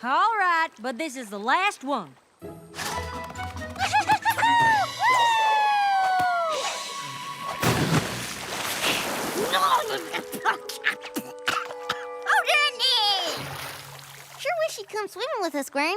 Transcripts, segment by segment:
All right, but this is the last one. Sure wish you'd come swimming with us, Granny.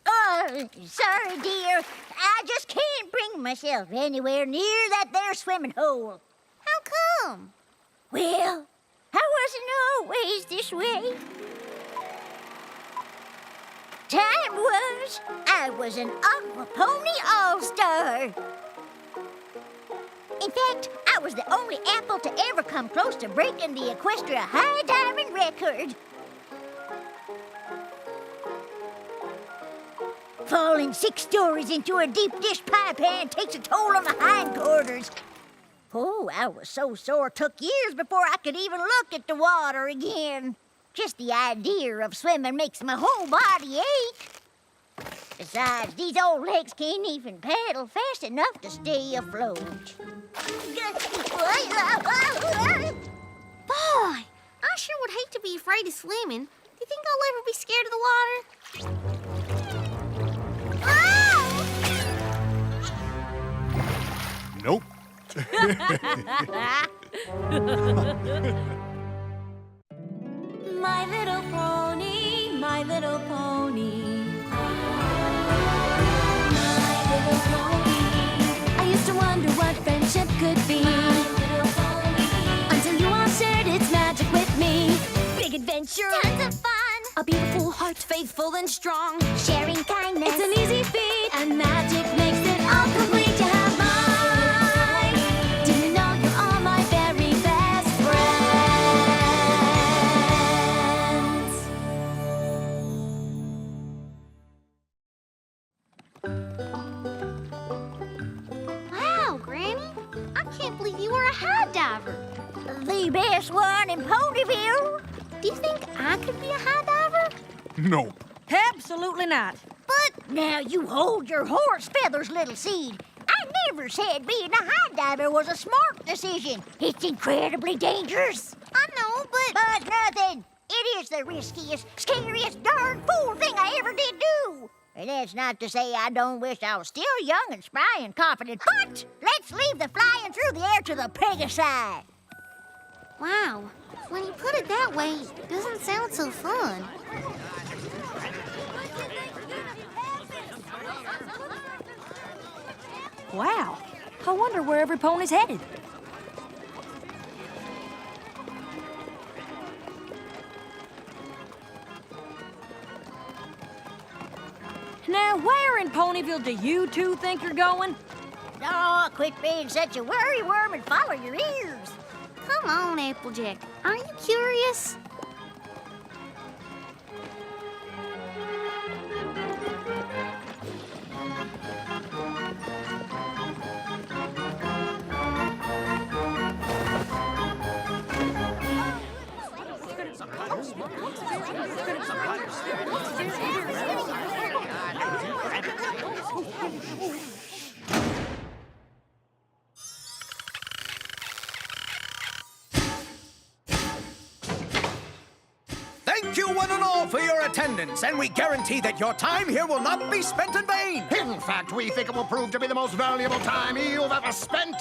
Oh, sorry, dear. I just can't bring myself anywhere near that there swimming hole. How come? Well, I wasn't always this way. Time was, I was an Aqua Pony All-Star. In fact, I was the only apple to ever come close to breaking the Equestria High Diamond record. Falling 6 stories into a deep dish pie pan takes a toll on the hindquarters. Oh, I was so sore, took years before I could even look at the water again. Just the idea of swimming makes my whole body ache. Besides, these old legs can't even paddle fast enough to stay afloat. Boy, I sure would hate to be afraid of swimming. Do you think I'll ever be scared of the water? Nope. My little pony, my little pony. My little pony. I used to wonder what friendship could be. Until you all shared its magic with me. Big adventure. Tons of fun. A beautiful heart, faithful and strong. Sharing kindness. It's an easy feat, and magic makes it all complete. You have mine. Do you know you're all my very best friends. Wow, Granny. I can't believe you were a high diver. The best one in Ponyville. Do you think I could be a high diver? Nope. Absolutely not. But now you hold your horse feathers, little seed. I never said being a high diver was a smart decision. It's incredibly dangerous. I know, But nothing. It is the riskiest, scariest, darn fool thing I ever did do. And that's not to say I don't wish I was still young and spry and confident, but let's leave the flying through the air to the Pegasi. wow. When you put it that way, it doesn't sound so fun. Wow. I wonder where every pony's headed. Now, where in Ponyville do you two think you're going? Oh, quit being such a worry worm and follow your ears. Come on, Applejack. Aren't you curious? Thank you one and all for your attendance, and we guarantee that your time here will not be spent in vain. In fact, we think it will prove to be the most valuable time you've ever spent.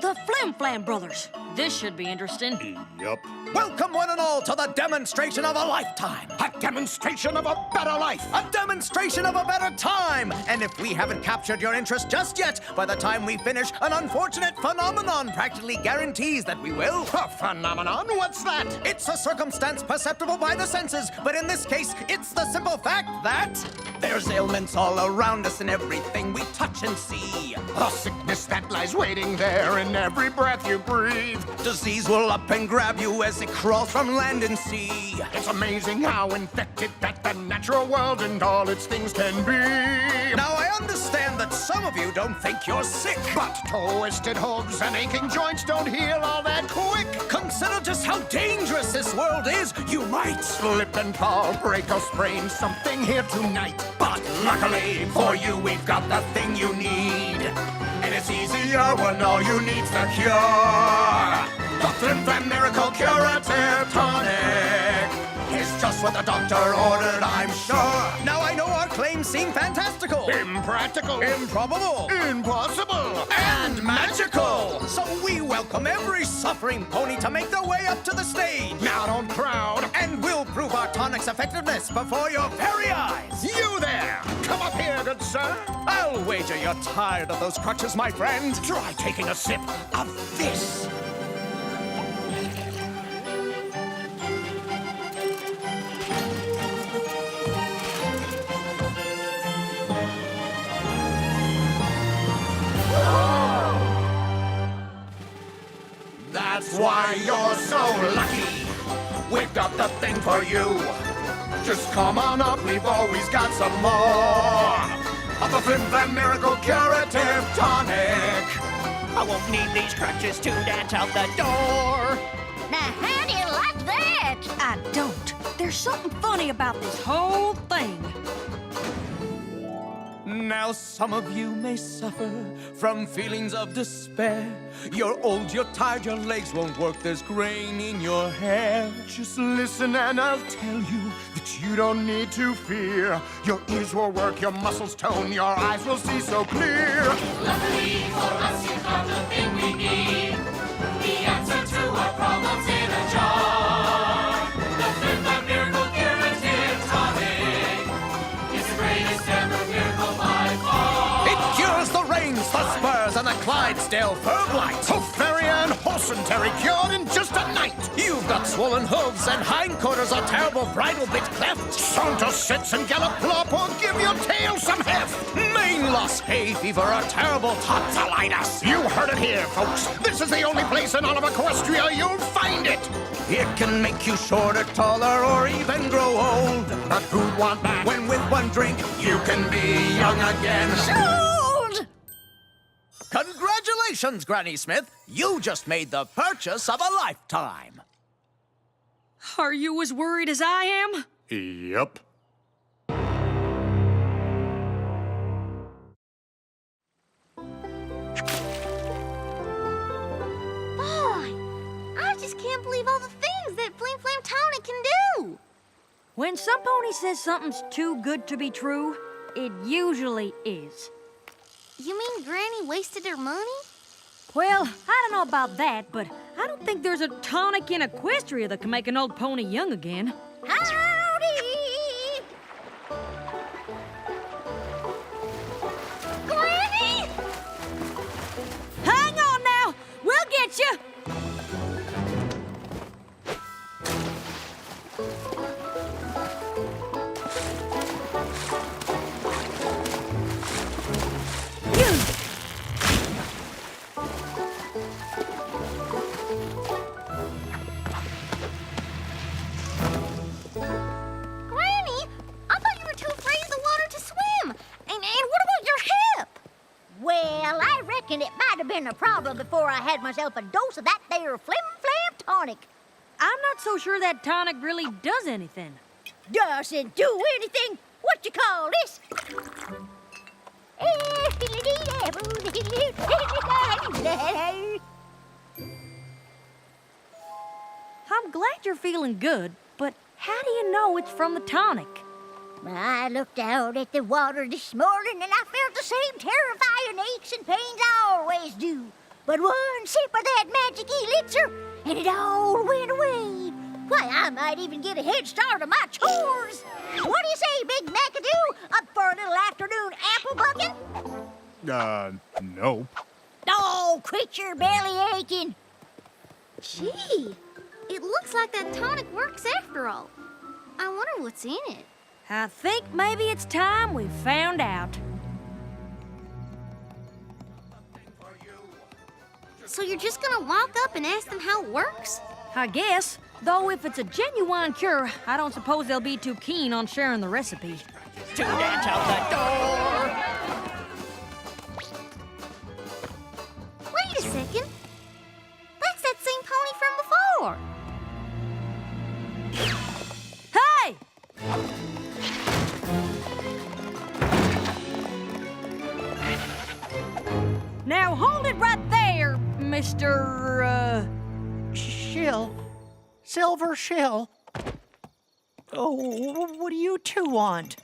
The Flim Flam Brothers. This should be interesting. Yup. Welcome one and all to the demonstration of a lifetime. A demonstration of a better life. A demonstration of a better time. And if we haven't captured your interest just yet, by the time we finish, an unfortunate phenomenon practically guarantees that we will. A phenomenon? What's that? It's a circumstance perceptible by the senses, but in this case, it's the simple fact that there's ailments all around us in everything we touch and see. A sickness that lies waiting there in every breath you breathe. Disease will up and grab you as it crawls from land and sea. It's amazing how infected that the natural world and all its things can be. Now, I understand that some of you don't think you're sick. But twisted hooves and aching joints don't heal all that quick. Consider just how dangerous this world is. You might Slip and fall, break or sprain something here tonight. But luckily for you, we've got the thing you need. And it's easier when all you need's the cure. The Flim Flam Miracle Curative Tonic is just what the doctor ordered, I'm sure. Now I know our claims seem fantastical, Impractical. improbable, Impossible. and magical. So we welcome every suffering pony to make their way up to the stage. Now don't crowd. And we'll prove our tonic's effectiveness before your very eyes. You there! Come up here, good sir. I'll wager you're tired of those crutches, my friend. Try taking a sip of this. That's why you're so lucky. We've got the thing for you. Just come on up, we've always got some more of the Flim Flam Miracle Curative Tonic. I won't need these crutches to dance out the door. Now, how do you like that? I don't. There's something funny about this whole thing. Now some of you may suffer from feelings of despair. You're old, you're tired, your legs won't work, there's grain in your hair. Just listen and I'll tell you that you don't need to fear. Your ears will work, your muscles tone, your eyes will see so clear. Luckily for us, you've got the thing we need. The answer to our problems in a jar. The Flim Flam Miracle Curative Tonic is the greatest ever miracle by far. It cures the Rains, the Spurs, and the Clydesdale fur blight. Hoferia and Horsenterry cured in just a night. You've got swollen hooves and hindquarters, a terrible bridle bit cleft. Saunter, sits, and gallop, plop, or give your tail some heft. Mane loss, hay fever, a terrible tonsillitis. You heard it here, folks. This is the only place in all of Equestria you'll find it. It can make you shorter, taller, or even grow old. But who'd want that When with one drink, you can be young again? Sold! congratulations, Granny Smith. You just made the purchase of a lifetime. Are you as worried as I am? Yep. Boy, I just can't believe all the things that Flim Flam Tonic can do. When some pony says something's too good to be true, it usually is. You mean Granny wasted her money? Well, I don't know about that, but I don't think there's a tonic in Equestria that can make an old pony young again. Howdy! Granny! Hang on now! We'll get you! Granny, I thought you were too afraid of the water to swim. And what about your hip? Well, I reckon it might have been a problem before I had myself a dose of that there Flim Flam Tonic. I'm not so sure that tonic really does anything. Doesn't do anything. What you call this? I'm glad you're feeling good, but how do you know it's from the tonic? I looked out at the water this morning and I felt the same terrifying aches and pains I always do. But one sip of that magic elixir and it all went away. Why, I might even get a head start on my chores. What do you say, Big McAdoo? Up for a little afternoon apple bucking? Nope. Oh, quit your belly aching. Gee, it looks like that tonic works after all. I wonder what's in it. I think maybe it's time we found out. So you're just gonna walk up and ask them how it works? I guess. Though if it's a genuine cure, I don't suppose they'll be too keen on sharing the recipe. To dance out the door. Wait a second. That's that same pony from before. Hey! Now hold it right there, Mr. Shill. Silver Shill. Oh, what do you two want?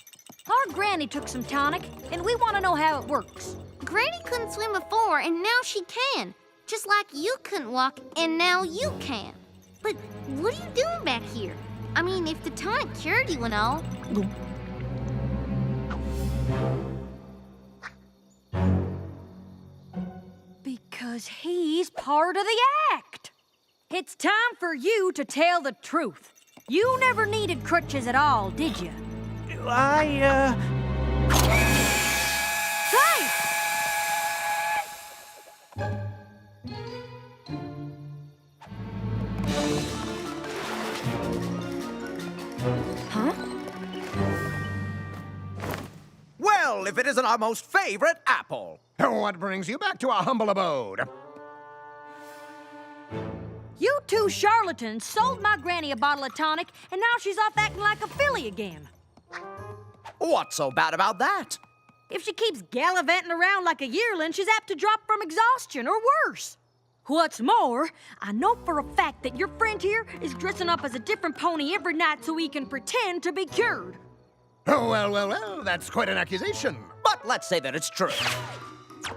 Our granny took some tonic, and we want to know how it works. Granny couldn't swim before, and now she can. Just like you couldn't walk, and now you can. But what are you doing back here? I mean, if the tonic cured you and all. Because he's part of the act. It's time for you to tell the truth. You never needed crutches at all, did you? I, Hey! Huh? Well, if it isn't our most favorite apple. What brings you back to our humble abode? You two charlatans sold my granny a bottle of tonic, and now she's off acting like a filly again. What's so bad about that? If she keeps gallivanting around like a yearling, she's apt to drop from exhaustion or worse. What's more, I know for a fact that your friend here is dressing up as a different pony every night so he can pretend to be cured. Oh, well, that's quite an accusation. But let's say that it's true.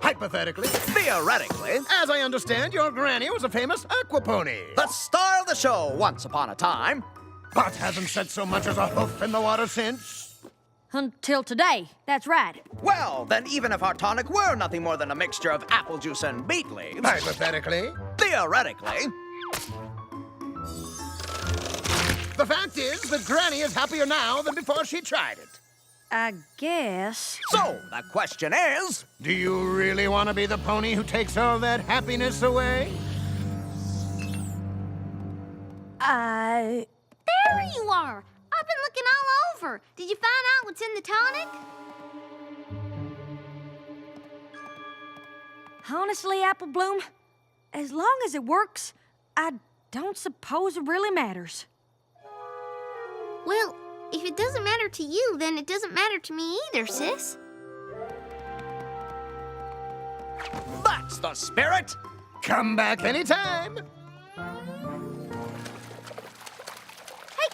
Hypothetically, Theoretically, as I understand, your granny was a famous aquapony. the star of the show once upon a time. But hasn't set so much as a hoof in the water since. Until today, that's right. Well, then even if our tonic were nothing more than a mixture of apple juice and beet leaves, Hypothetically, theoretically, the fact is that Granny is happier now than before she tried it. I guess. so the question is, Do you really want to be the pony who takes all that happiness away? There you are. I've been looking all over. Did you find out what's in the tonic? Honestly, Apple Bloom, as long as it works, I don't suppose it really matters. Well, if it doesn't matter to you, then it doesn't matter to me either, sis. that's the spirit. Come back anytime. Hey,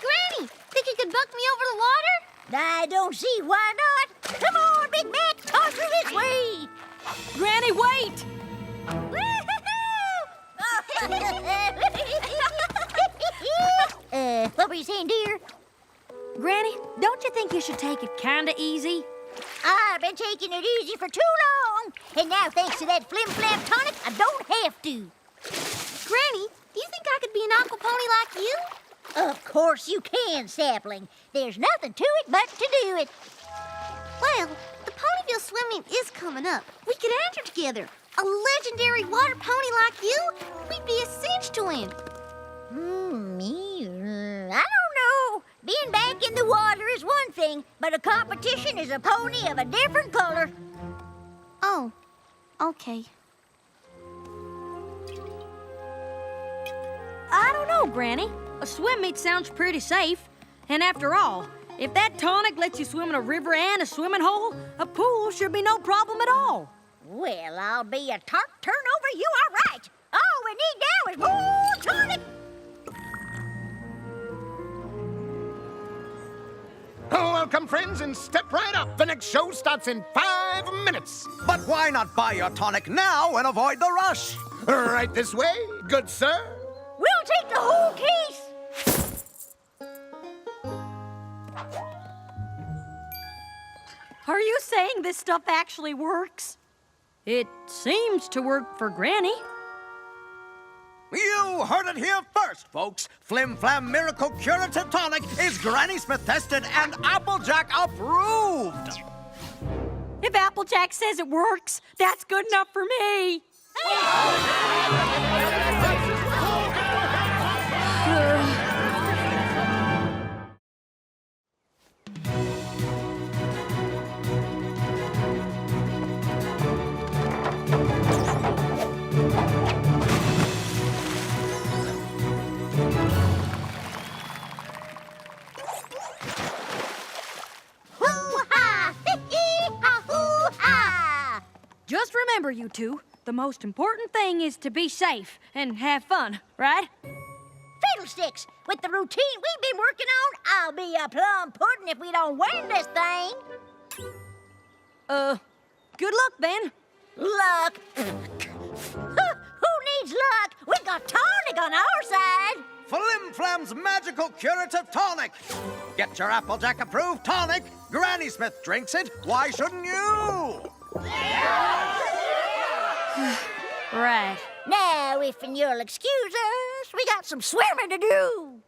Granny, think you could buck me over the water? I don't see why not. Come on, Big Mac, toss her this way. Granny, wait! What were you saying, dear? Granny, don't you think you should take it kinda easy? I've been taking it easy for too long, and now thanks to that flim-flam tonic, I don't have to. Granny, do you think I could be an aqua pony like you? Of course you can, Sapling. There's nothing to it but to do it. Well, the Ponyville swim meet is coming up. We could enter together. A legendary water pony like you? We'd be a cinch to win. I don't know. Being back in the water is one thing, but a competition is a pony of a different color. Oh, okay. I don't know, Granny. A swim meet sounds pretty safe. And after all, if that tonic lets you swim in a river and a swimming hole, a pool should be no problem at all. Well, I'll be a tart turnover. You are right. All we need now is more tonic. Welcome, friends, and step right up. The next show starts in 5 minutes. But why not buy your tonic now and avoid the rush? Right this way, good sir. We'll take the whole case. Are you saying this stuff actually works? It seems to work for Granny. You heard it here first, folks. Flim Flam Miracle Curative Tonic is Granny Smith tested and Applejack approved. If Applejack says it works, that's good enough for me. Hoo-ha! Hee-hee-ha! Hoo-ha! Just remember, you two, the most important thing is to be safe and have fun, right? Fiddlesticks! With the routine we've been working on, I'll be a plum pudding if we don't win this thing. Good luck, then. Luck? Who needs luck? We got tonic on our side. Flim Flam's magical curative tonic. Get your Applejack approved tonic. Granny Smith drinks it. Why shouldn't you? Right. Now, if you'll excuse us, we got some swimming to do.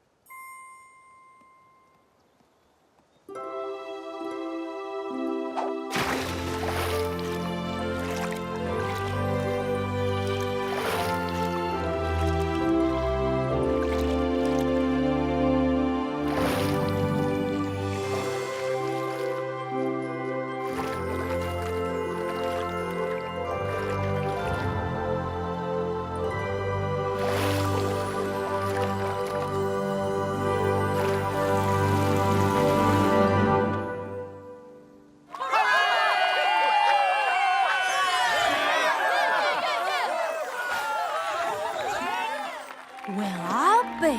Well, I'll be.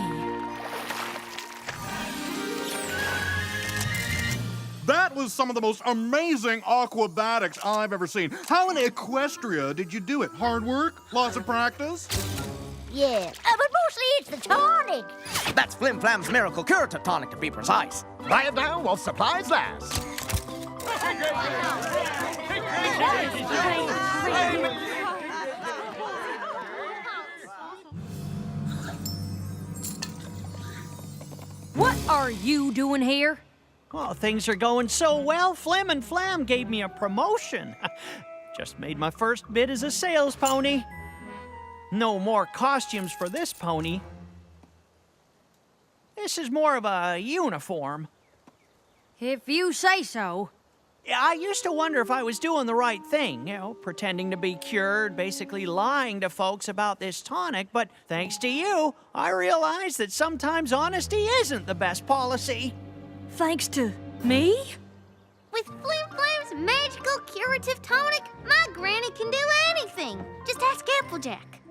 That was some of the most amazing aquabatics I've ever seen. How in Equestria did you do it? Hard work? Lots of practice? Yeah, but mostly it's the tonic. That's Flim Flam's miracle curative tonic, to be precise. Buy it now while supplies last. What are you doing here? Well, things are going so well, Flim and Flam gave me a promotion. Just made my first bid as a sales pony. No more costumes for this pony. This is more of a uniform. If you say so. I used to wonder if I was doing the right thing, pretending to be cured, basically lying to folks about this tonic, but thanks to you, I realized that sometimes honesty isn't the best policy. Thanks to me? With Flim Flam's magical curative tonic, my granny can do anything. Just ask Applejack.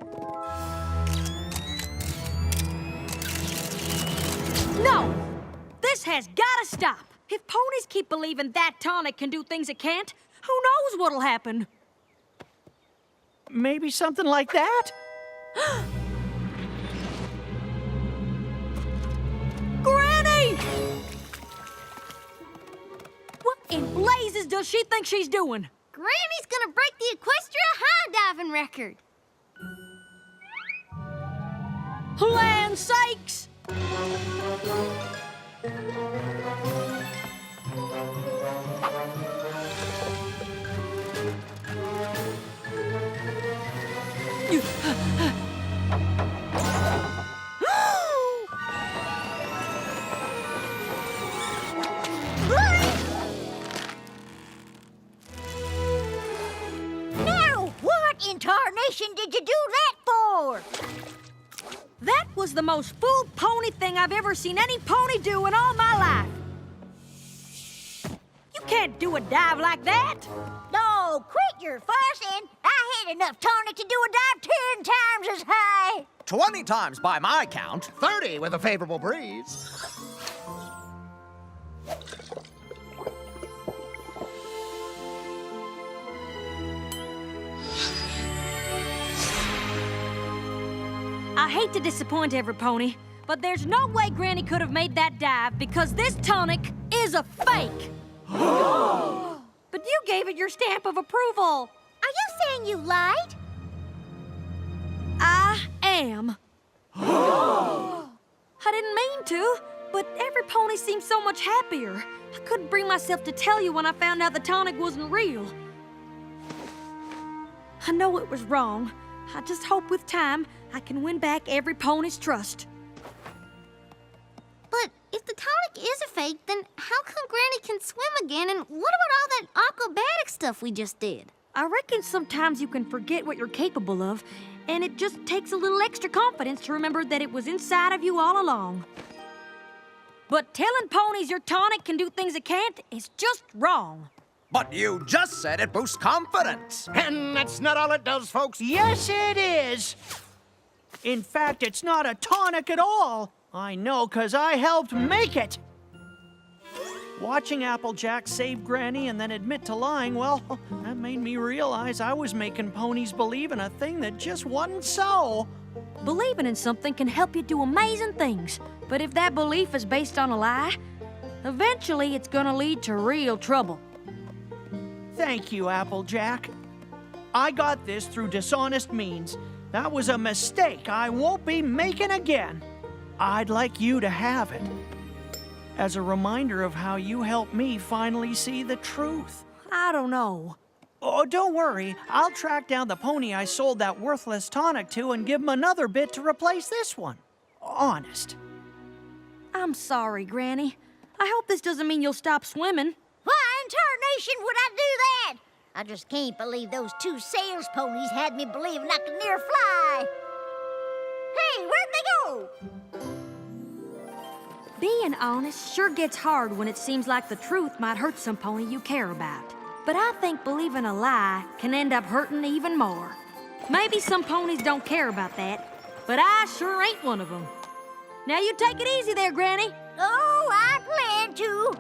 No! This has gotta stop! If ponies keep believing that tonic can do things it can't, who knows what'll happen? Maybe something like that? Granny! What in blazes does she think she's doing? Granny's gonna break the Equestria high diving record. Land sakes! Now, what in tarnation did you do that for? That was the most fool pony thing I've ever seen any pony do in all my life. You can't do a dive like that. No, quit your fussing. I had enough tonic to do a dive 10 times as high. 20 times by my count. 30 with a favorable breeze. I hate to disappoint every pony, but there's no way Granny could have made that dive because this tonic is a fake. But you gave it your stamp of approval. Are you saying you lied? I am. I didn't mean to, but every pony seems so much happier. I couldn't bring myself to tell you when I found out the tonic wasn't real. I know it was wrong. I just hope with time I can win back every pony's trust. But if the tonic is a fake, then how come Granny can swim again? And what about all that aquabatic stuff we just did? I reckon sometimes you can forget what you're capable of, and it just takes a little extra confidence to remember that it was inside of you all along. But telling ponies your tonic can do things it can't is just wrong. But you just said it boosts confidence. And that's not all it does, folks. Yes, it is. In fact, it's not a tonic at all. I know, 'cause I helped make it. Watching Applejack save Granny and then admit to lying, well, that made me realize I was making ponies believe in a thing that just wasn't so. Believing in something can help you do amazing things. But if that belief is based on a lie, eventually it's gonna lead to real trouble. Thank you, Applejack. I got this through dishonest means. That was a mistake I won't be making again. I'd like you to have it as a reminder of how you helped me finally see the truth. I don't know. Oh, don't worry. I'll track down the pony I sold that worthless tonic to and give him another bit to replace this one. Honest. I'm sorry, Granny. I hope this doesn't mean you'll stop swimming. Why in tarnation would I do that? I just can't believe those two sales ponies had me believing I could near fly. Hey, where'd they go? Being honest sure gets hard when it seems like the truth might hurt some pony you care about. But I think believing a lie can end up hurting even more. Maybe some ponies don't care about that, but I sure ain't one of them. Now you take it easy there, Granny. Oh, I plan to.